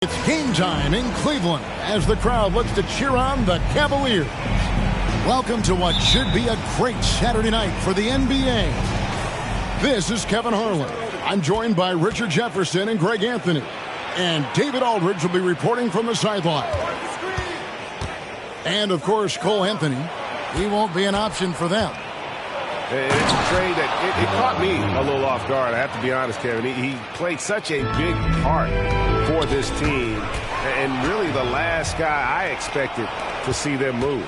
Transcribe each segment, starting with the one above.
It's game time in Cleveland as the crowd looks to cheer on the Cavaliers. Welcome to what should be a great Saturday night for the NBA. This is Kevin Harlan. I'm joined by Richard Jefferson and Greg Anthony. And David Aldridge will be reporting from the sideline. And, of course, Cole Anthony. He won't be an option for them. It's a trade that it caught me a little off guard. I have to be honest, Kevin. He played such a big part for this team. And really the last guy I expected to see them move.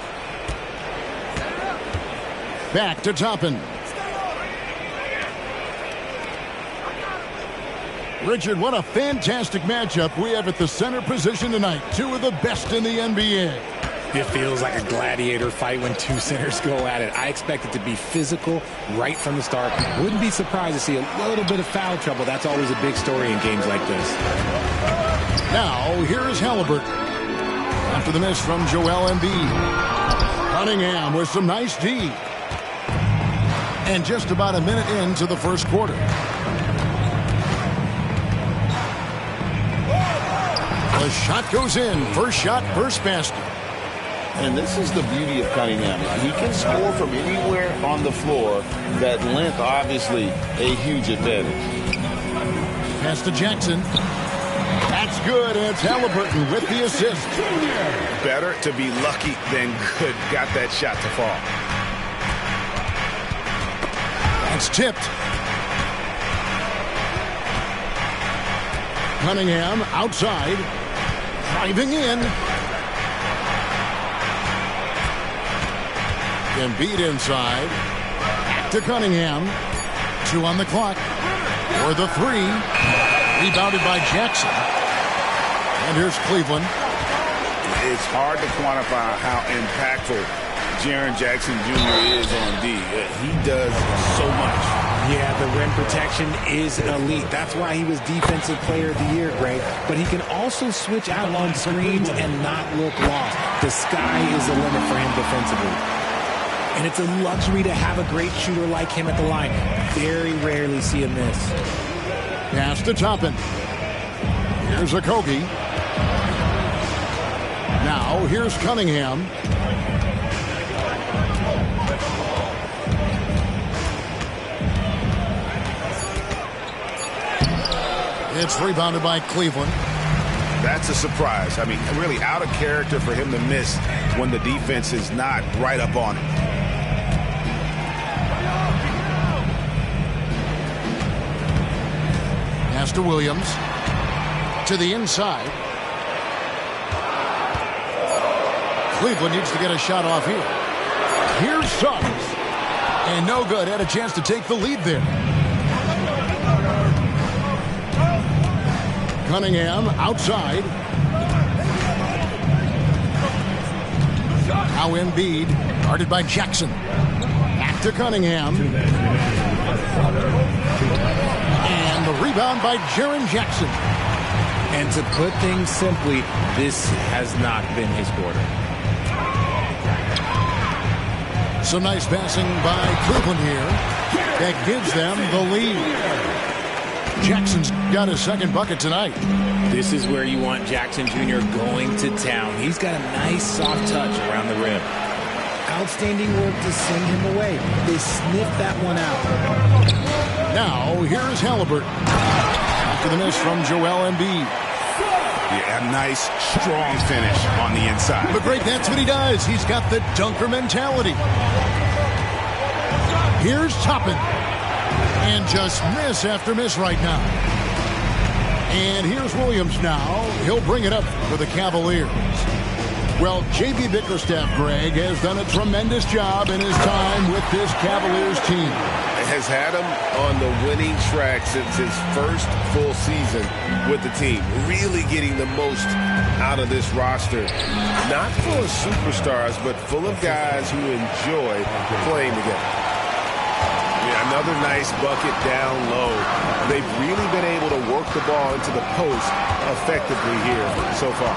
Back to Toppin. Richard, what a fantastic matchup we have at the center position tonight. Two of the best in the NBA. It feels like a gladiator fight when two centers go at it. I expect it to be physical right from the start. Wouldn't be surprised to see a little bit of foul trouble. That's always a big story in games like this. Now, here is Halliburton. After the miss from Joel Embiid. Cunningham with some nice D. And just about a minute into the first quarter. The shot goes in. First shot, first basket. And this is the beauty of Cunningham. He can score from anywhere on the floor. That length, obviously, a huge advantage. Pass to Jackson. That's good, and it's Halliburton with the assist. Better to be lucky than good. Got that shot to fall. That's tipped. Cunningham outside. Driving in. Embiid inside. Back to Cunningham. 2 on the clock. For the 3. Rebounded by Jackson. And here's Cleveland. It's hard to quantify how impactful Jaren Jackson Jr. is on D. He does so much. Yeah, the rim protection is elite. That's why he was Defensive Player of the Year, Greg. But he can also switch out on screens and not look lost. The sky is the limit for him defensively. And it's a luxury to have a great shooter like him at the line. Very rarely see a miss. Pass to Toppin. Here's Okogie. Now, here's Cunningham. It's rebounded by Cleveland. That's a surprise. I mean, really out of character for him to miss when the defense is not right up on him. Pass to Williams. To the inside. Cleveland needs to get a shot off here. Here's Suggs. And no good. Had a chance to take the lead there. Cunningham outside. Now Embiid, guarded by Jackson. Back to Cunningham. And the rebound by Jaren Jackson. And to put things simply, this has not been his quarter. Some nice passing by Cleveland here. That gives them the lead. Jackson's got his second bucket tonight. This is where you want Jackson Jr. going to town. He's got a nice soft touch around the rim. Outstanding work to send him away. They sniffed that one out. Now, here's Halliburton. After the miss from Joel Embiid. Yeah, a nice, strong finish on the inside. But Greg, that's what he does. He's got the dunker mentality. Here's Toppin. And just miss after miss right now. And here's Williams now. He'll bring it up for the Cavaliers. Well, J.B. Bickerstaff, Greg, has done a tremendous job in his time with this Cavaliers team. Has had him on the winning track since his first full season with the team. Really getting the most out of this roster. Not full of superstars, but full of guys who enjoy playing together. Yeah, another nice bucket down low. They've really been able to work the ball into the post effectively here so far.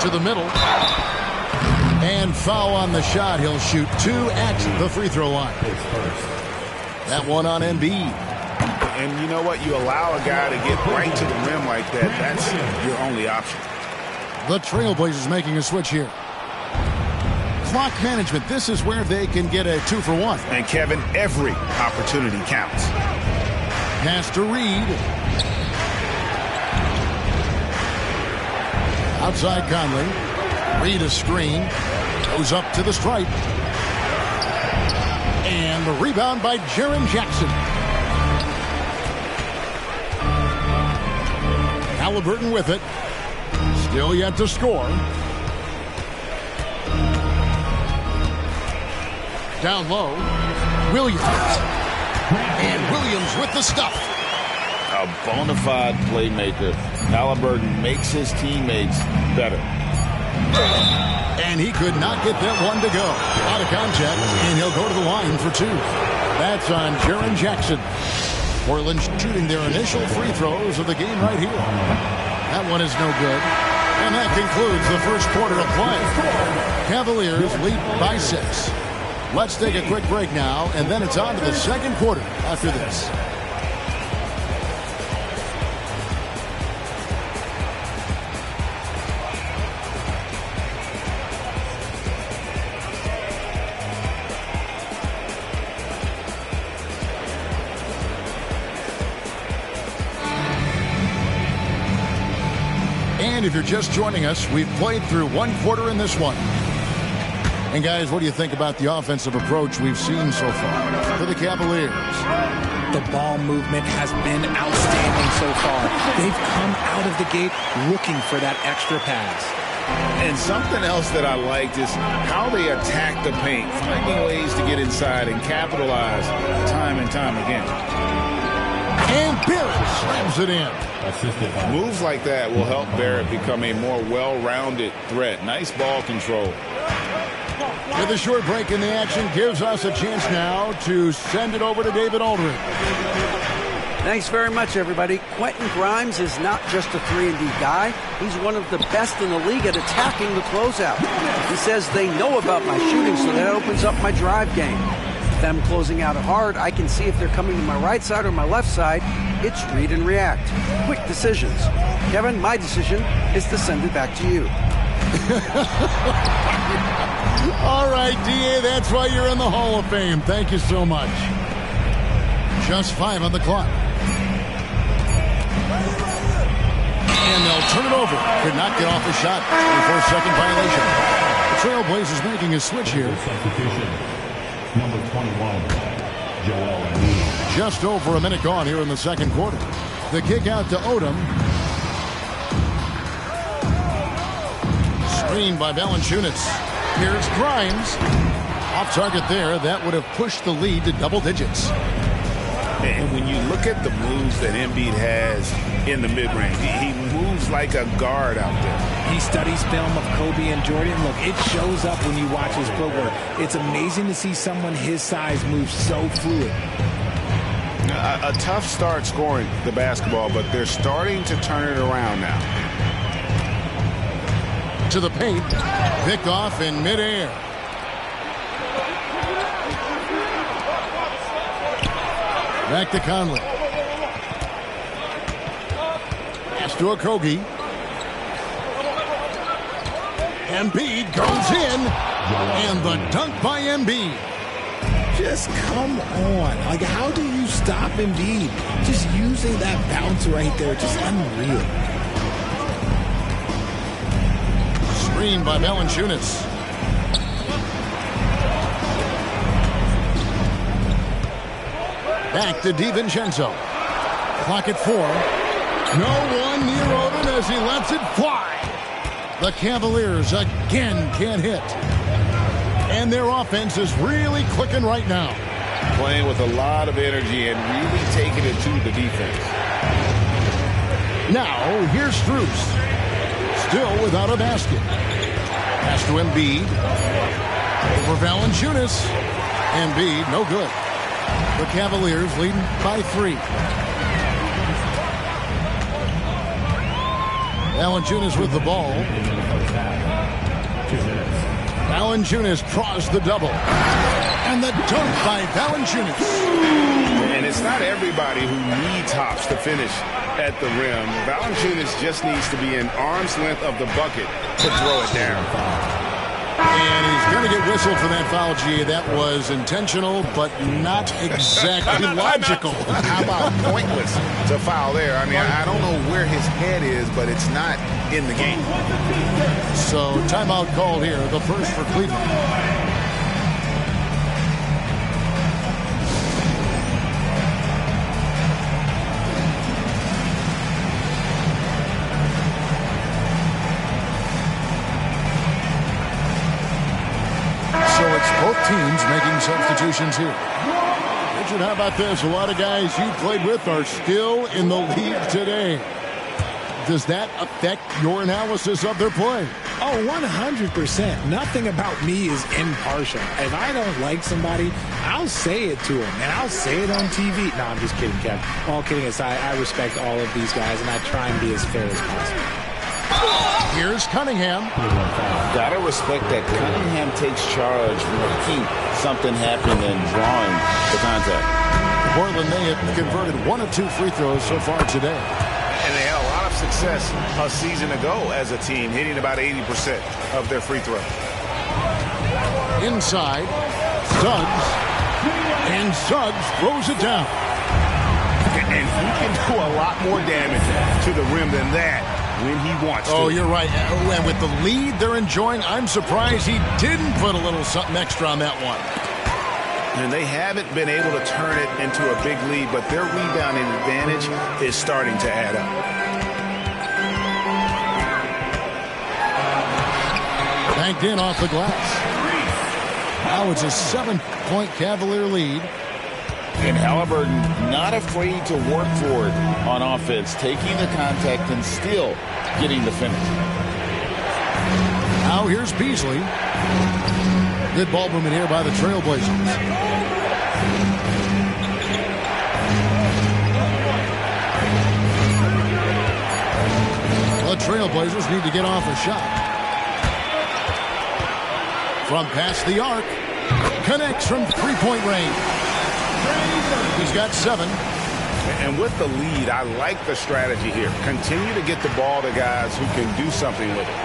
To the middle. And foul on the shot. He'll shoot 2 at the free throw line. That one on Embiid. And you know what? You allow a guy to get right to the rim like that. That's your only option. The Trailblazers making a switch here. Clock management. This is where they can get a 2-for-1. And Kevin, every opportunity counts. Pass to Reed. Outside Conley. Reed a screen. Goes up to the stripe. And the rebound by Jaren Jackson. Halliburton with it. Still yet to score. Down low. Williams. And Williams with the stuff. A bona fide playmaker. Halliburton makes his teammates better. And he could not get that one to go. Out of contact, and he'll go to the line for 2. That's on Jaren Jackson. Portland shooting their initial free throws of the game right here. That one is no good. And that concludes the first quarter of play. Cavaliers lead by 6. Let's take a quick break now, and then it's on to the second quarter after this. And if you're just joining us, we've played through 1 quarter in this one. And guys, what do you think about the offensive approach we've seen so far for the Cavaliers? The ball movement has been outstanding so far. They've come out of the gate looking for that extra pass. And something else that I liked is how they attack the paint, finding ways to get inside and capitalize time and time again. And Barrett slams it in. Moves like that will help Barrett become a more well-rounded threat. Nice ball control. With a short break in the action, gives us a chance now to send it over to David Aldridge. Thanks very much, everybody. Quentin Grimes is not just a 3-and-D guy. He's one of the best in the league at attacking the closeout. He says they know about my shooting, so that opens up my drive game. Them closing out hard, I can see if they're coming to my right side or my left side. It's read and react. Quick decisions. Kevin, my decision is to send it back to you. All right, D.A., that's why you're in the Hall of Fame. Thank you so much. Just 5 on the clock. And they'll turn it over. Could not get off a shot. 24-second violation. The Trailblazers making a switch here. Number 21, Joel Embiid. Just over a minute gone here in the second quarter. The kick out to Odom. Screened by Valanciunas. Here's Grimes. Off target there. That would have pushed the lead to double digits. And when you look at the moves that Embiid has in the mid-range, he moves like a guard out there. He studies film of Kobe and Jordan. Look, it shows up when you watch his footwork. It's amazing to see someone his size move so fluid. A tough start scoring the basketball, but they're starting to turn it around now. To the paint. Pick off in midair. Back to Conley. Pass to Okogie. Embiid goes in. And the dunk by Embiid. Just come on. Like, how do you stop Embiid? Just using that bounce right there. Just unreal. Screen by Valanciunas. Back to DiVincenzo. Clock at 4. No one near Odin as he lets it fly. The Cavaliers again can't hit. And their offense is really clicking right now. Playing with a lot of energy and really taking it to the defense. Now, here's Strus. Still without a basket. Pass to Embiid. Over Valanciunas. Embiid, no good. The Cavaliers leading by 3. Valanciunas with the ball. Valanciunas draws the double. And the dunk by Valanciunas. And it's not everybody who needs hops to finish at the rim. Valanciunas just needs to be an arm's length of the bucket to throw it down. And he's going to get whistled for that foul, G. That was intentional, but not exactly logical. How about pointless to foul there? I mean, I don't know where his head is, but it's not in the game. So timeout called here, the first for Cleveland. Both teams making substitutions here. Richard, how about this? A lot of guys you played with are still in the league today. Does that affect your analysis of their play? Oh, 100%. Nothing about me is impartial. If I don't like somebody, I'll say it to them, and I'll say it on TV. No, I'm just kidding, Kevin. All kidding aside, I respect all of these guys, and I try and be as fair as possible. Here's Cunningham. Gotta respect that Cunningham takes charge when something happened and drawing the contact. Portland, they have converted 1 of 2 free throws so far today. And they had a lot of success a season ago as a team, hitting about 80% of their free throws. Inside, Suggs. And Suggs throws it down. And he can do a lot more damage to the rim than that when he wants to. Oh, you're right. And with the lead they're enjoying, I'm surprised he didn't put a little something extra on that one. And they haven't been able to turn it into a big lead, but their rebounding advantage is starting to add up. Banked in off the glass. Now it's a 7-point Cavalier lead. And Halliburton not afraid to work for it on offense, taking the contact and still getting the finish. Now here's Beasley. Good ball movement here by the Trailblazers. The Trailblazers need to get off a shot. From past the arc. Connects from three-point range. He's got 7. And with the lead, I like the strategy here. Continue to get the ball to guys who can do something with it.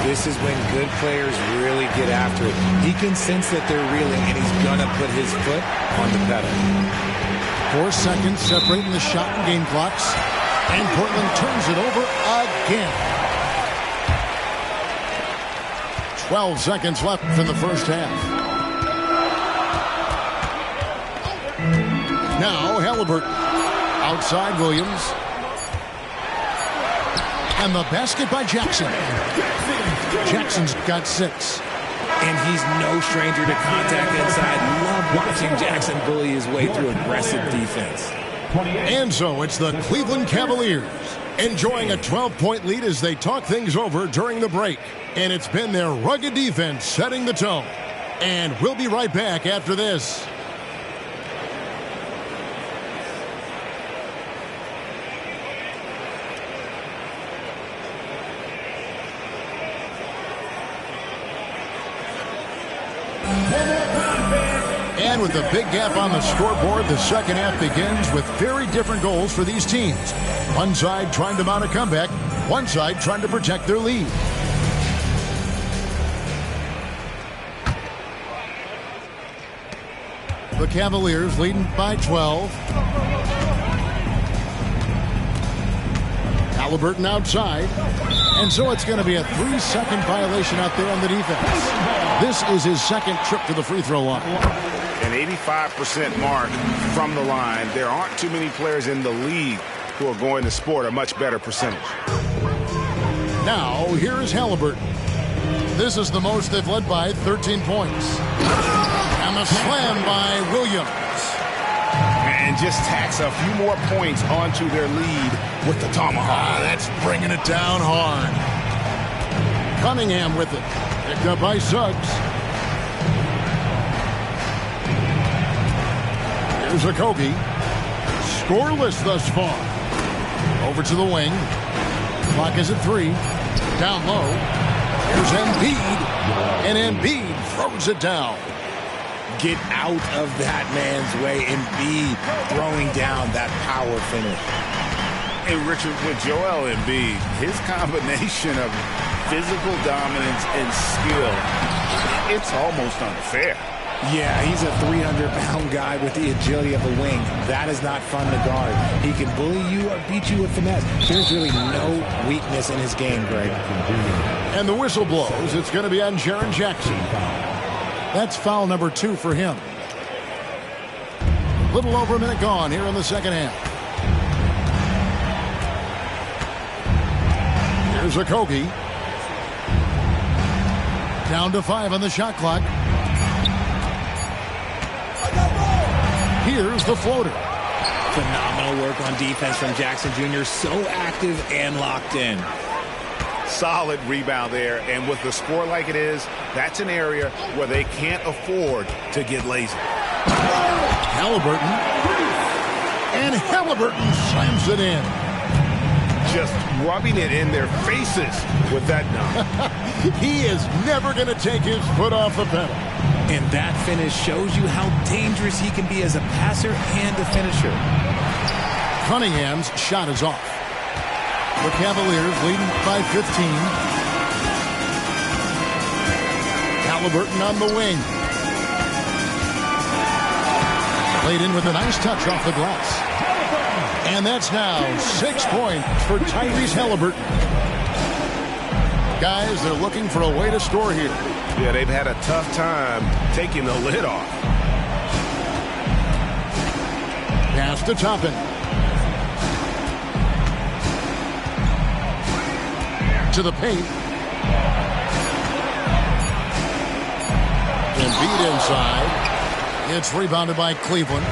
This is when good players really get after it. He can sense that they're reeling, and he's going to put his foot on the pedal. 4 seconds separating the shot and game clocks. And Portland turns it over again. 12 seconds left in the first half. Now Halliburton. Outside Williams. And the basket by Jackson. Jackson's got 6. And he's no stranger to contact inside. Love watching Jackson bully his way through aggressive defense. And so it's the Cleveland Cavaliers enjoying a 12-point lead as they talk things over during the break. And it's been their rugged defense setting the tone. And we'll be right back after this. And with a big gap on the scoreboard, the second half begins with very different goals for these teams. One side trying to mount a comeback, one side trying to protect their lead. The Cavaliers leading by 12. Halliburton outside. And so it's going to be a 3-second violation out there on the defense. This is his second trip to the free throw line. An 85% mark from the line. There aren't too many players in the league who are going to sport a much better percentage. Now, here is Halliburton. This is the most they've led by 13 points. And the slam by Williams. And just tacks a few more points onto their lead with the tomahawk. That's bringing it down hard. Cunningham with it. Picked up by Suggs. Here's Okogie. Scoreless thus far. Over to the wing. Clock is at 3. Down low. Here's Embiid. And Embiid throws it down. Get out of that man's way. Embiid throwing down that power finish. Hey, Richard, with Joel Embiid, his combination of physical dominance and skill, it's almost unfair. Yeah, he's a 300-pound guy with the agility of a wing. That is not fun to guard. He can bully you or beat you with finesse. There's really no weakness in his game, Greg. And the whistle blows. It's going to be on Jaren Jackson. That's foul number 2 for him. A little over a minute gone here in the second half. Here's Okogie. Down to 5 on the shot clock. Here's the floater. Phenomenal work on defense from Jackson Jr. So active and locked in. Solid rebound there, and with the score like it is, that's an area where they can't afford to get lazy. Halliburton. And Halliburton slams it in. Just rubbing it in their faces with that dunk. He is never going to take his foot off the pedal. And that finish shows you how dangerous he can be as a passer and a finisher. Cunningham's shot is off. The Cavaliers leading by 15. Halliburton on the wing. Played in with a nice touch off the glass. And that's now 6 points for Tyrese Halliburton. Guys, they're looking for a way to score here. Yeah, they've had a tough time taking the lid off. Pass to Toppin. To the paint. Embiid inside. It's rebounded by Cleveland.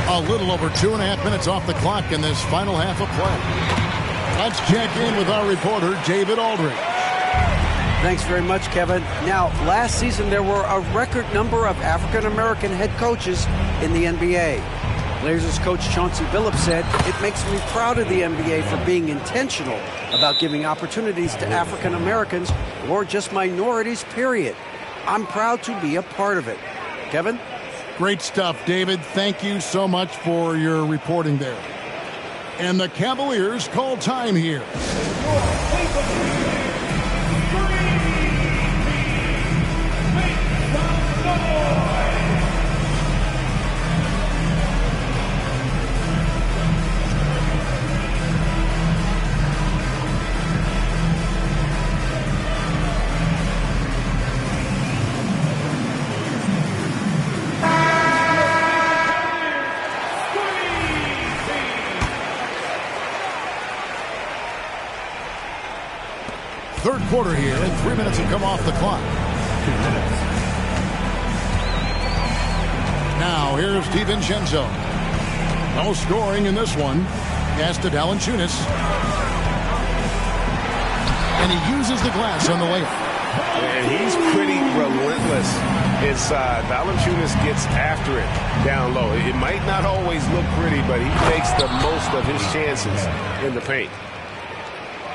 A little over 2.5 minutes off the clock in this final half of play. Let's check in with our reporter, David Aldridge. Thanks very much, Kevin. Now, last season there were a record number of African-American head coaches in the NBA. Blazers coach Chauncey Billups said, "It makes me proud of the NBA for being intentional about giving opportunities to African-Americans or just minorities, period. I'm proud to be a part of it." Kevin? Great stuff, David. Thank you so much for your reporting there. And the Cavaliers call time here. Third quarter here, and 3 minutes have come off the clock. Now, here's DiVincenzo. No scoring in this one. Pass to Valanciunas. And he uses the glass on the layup. And he's pretty relentless inside. Valanciunas gets after it down low. It might not always look pretty, but he makes the most of his chances in the paint.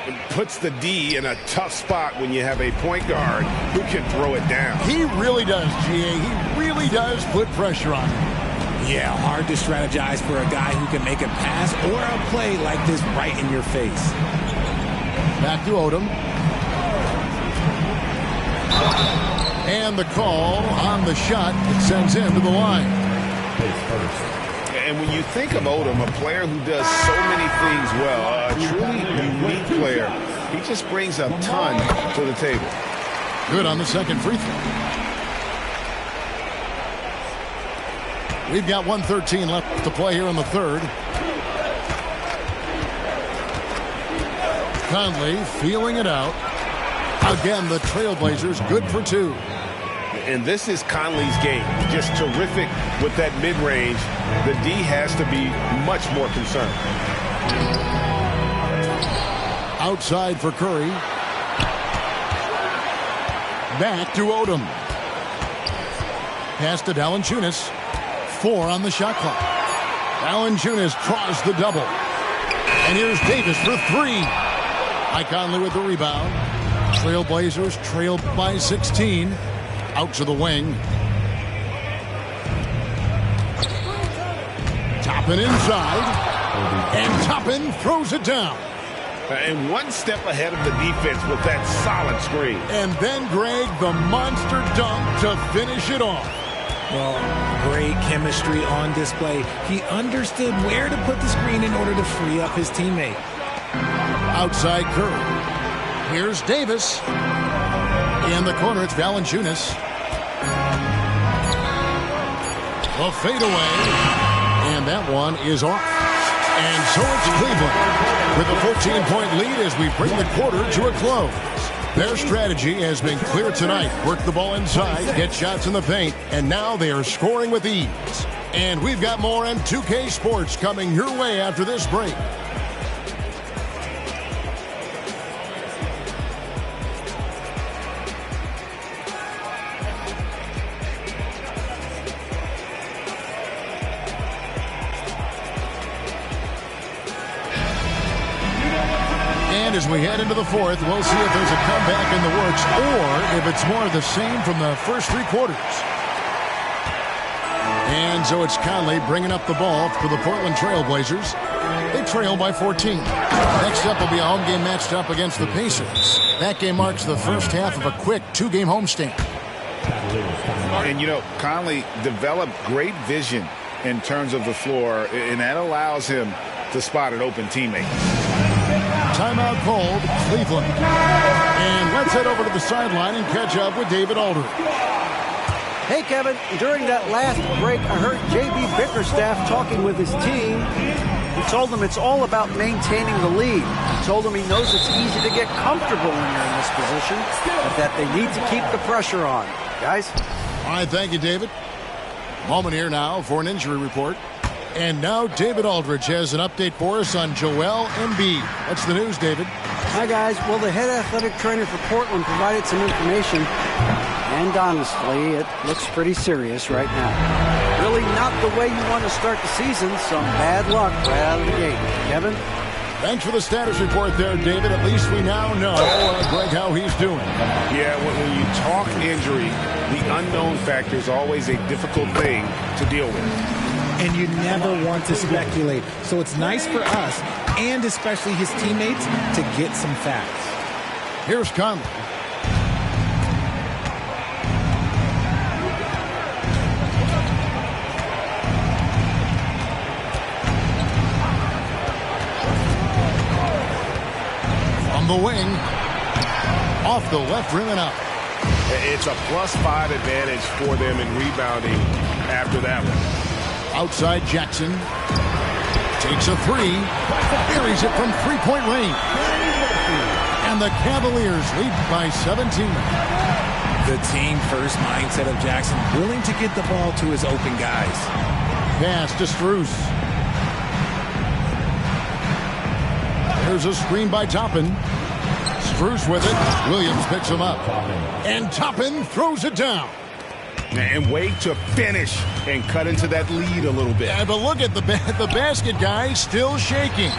It puts the D in a tough spot when you have a point guard who can throw it down. He really does, G.A. He really does put pressure on him. Yeah, hard to strategize for a guy who can make a pass or a play like this right in your face. Back to Odom. And the call on the shot that sends him to the line. And when you think of Odom, a player who does so many things well, a truly unique player, he just brings a ton to the table. Good on the second free throw. We've got 1:13 left to play here in the third. Conley feeling it out. Again, the Trailblazers good for two. And this is Conley's game. Just terrific with that mid-range. The D has to be much more concerned. Outside for Curry. Back to Odom. Pass to Valanciunas. 4 on the shot clock. Valanciunas draws the double. And here's Davis for 3. Mike Conley with the rebound. Trailblazers trailed by 16. Out to the wing. Toppin inside. And Toppin throws it down. And one step ahead of the defense with that solid screen. And then, Greg, the monster dunk to finish it off. Well, great chemistry on display. He understood where to put the screen in order to free up his teammate. Outside Curry. Here's Davis. In the corner, it's Valanciunas. A fadeaway. And that one is off. And so it's Cleveland with a 14-point lead as we bring the quarter to a close. Their strategy has been clear tonight. Work the ball inside, get shots in the paint, and now they are scoring with ease. And we've got more M2K Sports coming your way after this break. And as we head into the fourth, we'll see if there's a comeback in the works or if it's more of the same from the first 3 quarters. And so it's Conley bringing up the ball for the Portland Trailblazers. They trail by 14. Next up will be a home game matched up against the Pacers. That game marks the first half of a quick 2-game homestand. And, you know, Conley developed great vision in terms of the floor, and that allows him to spot an open teammate. Timeout called, Cleveland. And let's head over to the sideline and catch up with David Aldridge. Hey, Kevin, during that last break, I heard J.B. Bickerstaff talking with his team. He told them it's all about maintaining the lead. He told them he knows it's easy to get comfortable when you're in this position, but that they need to keep the pressure on. Guys? All right, thank you, David. Moment here now for an injury report. And now David Aldridge has an update for us on Joel Embiid. What's the news, David? Hi, guys. Well, the head athletic trainer for Portland provided some information. And honestly, it looks pretty serious right now. Really not the way you want to start the season. Some bad luck right out of the gate. Kevin? Thanks for the status report there, David. At least we now know, Greg, how he's doing. Yeah, when you talk injury, the unknown factor is always a difficult thing to deal with. And you never want to speculate. So it's nice for us, and especially his teammates, to get some facts. Here's Conley. From the wing. Off the left rim and out. It's a +5 advantage for them in rebounding after that one. Outside Jackson. Takes a 3. Buries it from 3-point range. And the Cavaliers lead by 17. The team-first mindset of Jackson, willing to get the ball to his open guys. Pass to Strus. There's a screen by Toppin. Strus with it. Williams picks him up. And Toppin throws it down. And wait to finish and cut into that lead a little bit. Yeah, but look at the basket guy still shaking.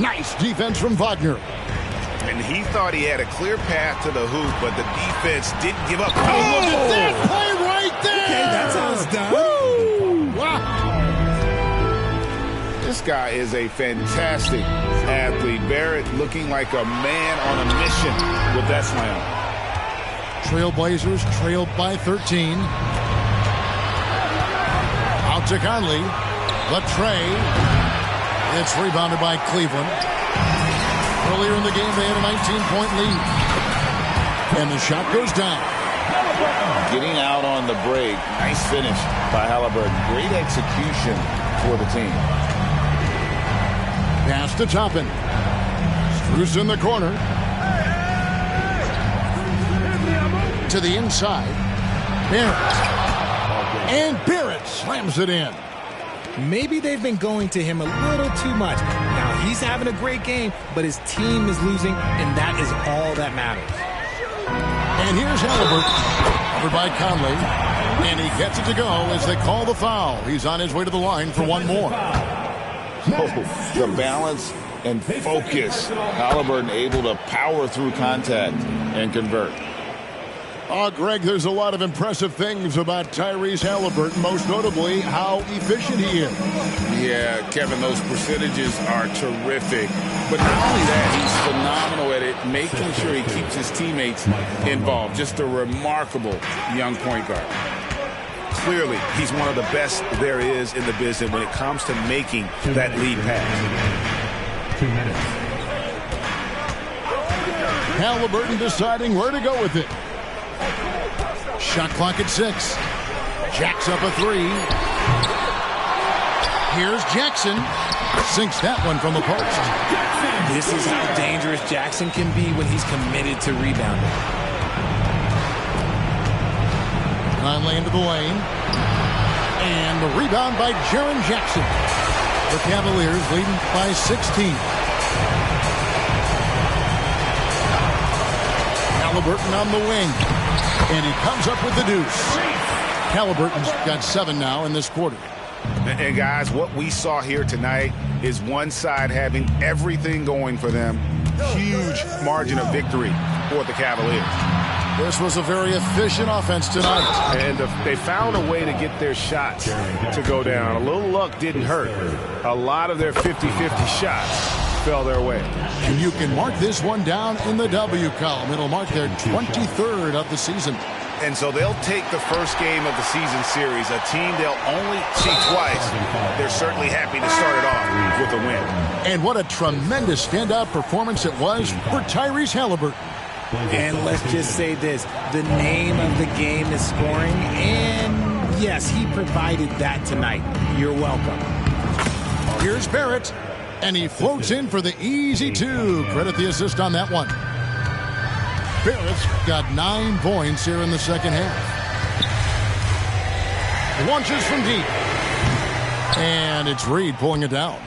Nice defense from Wagner. And he thought he had a clear path to the hoop, but the defense didn't give up. Oh, look at that play right there. Okay, that's how it's done. Woo! Wow. This guy is a fantastic athlete. Barrett looking like a man on a mission with that slam. Trailblazers trailed by 13. Out to Conley. Latrey. It's rebounded by Cleveland. Earlier in the game, they had a 19-point lead. And the shot goes down. Getting out on the break. Nice finish by Halliburton. Great execution for the team. Pass to Toppin. Strus in the corner. To the inside. Barrett. And Barrett slams it in. Maybe they've been going to him a little too much. Now, he's having a great game, but his team is losing, and that is all that matters. And here's Halliburton. Covered by Conley. And he gets it to go as they call the foul. He's on his way to the line for one more. Oh, the balance and focus. Halliburton able to power through contact and convert. Oh, Greg, there's a lot of impressive things about Tyrese Halliburton, most notably how efficient he is. Yeah, Kevin, those percentages are terrific. But not only that, he's phenomenal at it, making sure he keeps his teammates involved. Just a remarkable young point guard. Clearly, he's one of the best there is in the business when it comes to making that lead pass. 2 minutes. Halliburton deciding where to go with it. Shot clock at 6. Jacks up a 3. Here's Jackson. Sinks that one from the post. This is how dangerous Jackson can be when he's committed to rebounding. Conley into the lane. And the rebound by Jaren Jackson. The Cavaliers leading by 16. Halliburton on the wing. And he comes up with the deuce. Halliburton's got 7 now in this quarter. And guys, what we saw here tonight is one side having everything going for them. Huge margin of victory for the Cavaliers. This was a very efficient offense tonight. And they found a way to get their shots to go down. A little luck didn't hurt. A lot of their 50-50 shots fell their way. And you can mark this one down in the W column. It'll mark their 23rd of the season. And so they'll take the first game of the season series, a team they'll only see twice. They're certainly happy to start it off with a win. And what a tremendous standout performance it was for Tyrese Halliburton. And let's just say this, the name of the game is scoring, and yes, he provided that tonight. You're welcome. Here's Barrett, and he floats in for the easy 2. Credit the assist on that one. Barrett's got 9 points here in the second half. Launches from deep. And it's Reed pulling it down.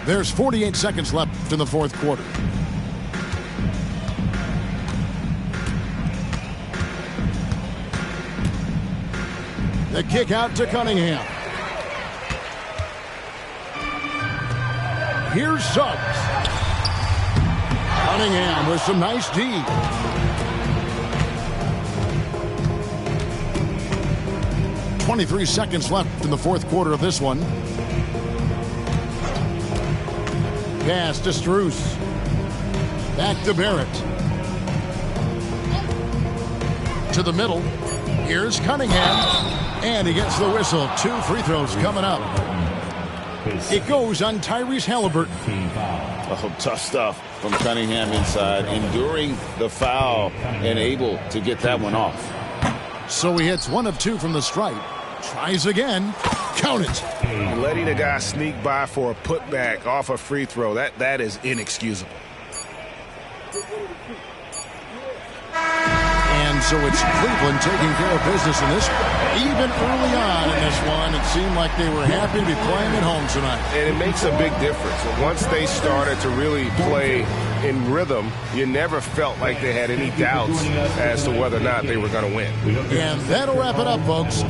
There's 48 seconds left in the fourth quarter. The kick out to Cunningham. Here's Suggs. Cunningham with some nice D. .23 seconds left in the fourth quarter of this one. Pass to Strus. Back to Barrett. To the middle. Here's Cunningham. And he gets the whistle. 2 free throws coming up. It goes on Tyrese Halliburton. Oh, tough stuff from Cunningham inside, enduring the foul and able to get that one off. So he hits 1 of 2 from the stripe. Tries again. Count it. Letting a guy sneak by for a putback off a free throw, that is inexcusable. And And so it's Cleveland taking care of business in this. Even early on in this one, it seemed like they were happy to be playing at home tonight. And it makes a big difference. Once they started to really play in rhythm, you never felt like they had any doubts as to whether or not they were going to win. And that'll wrap it up, folks.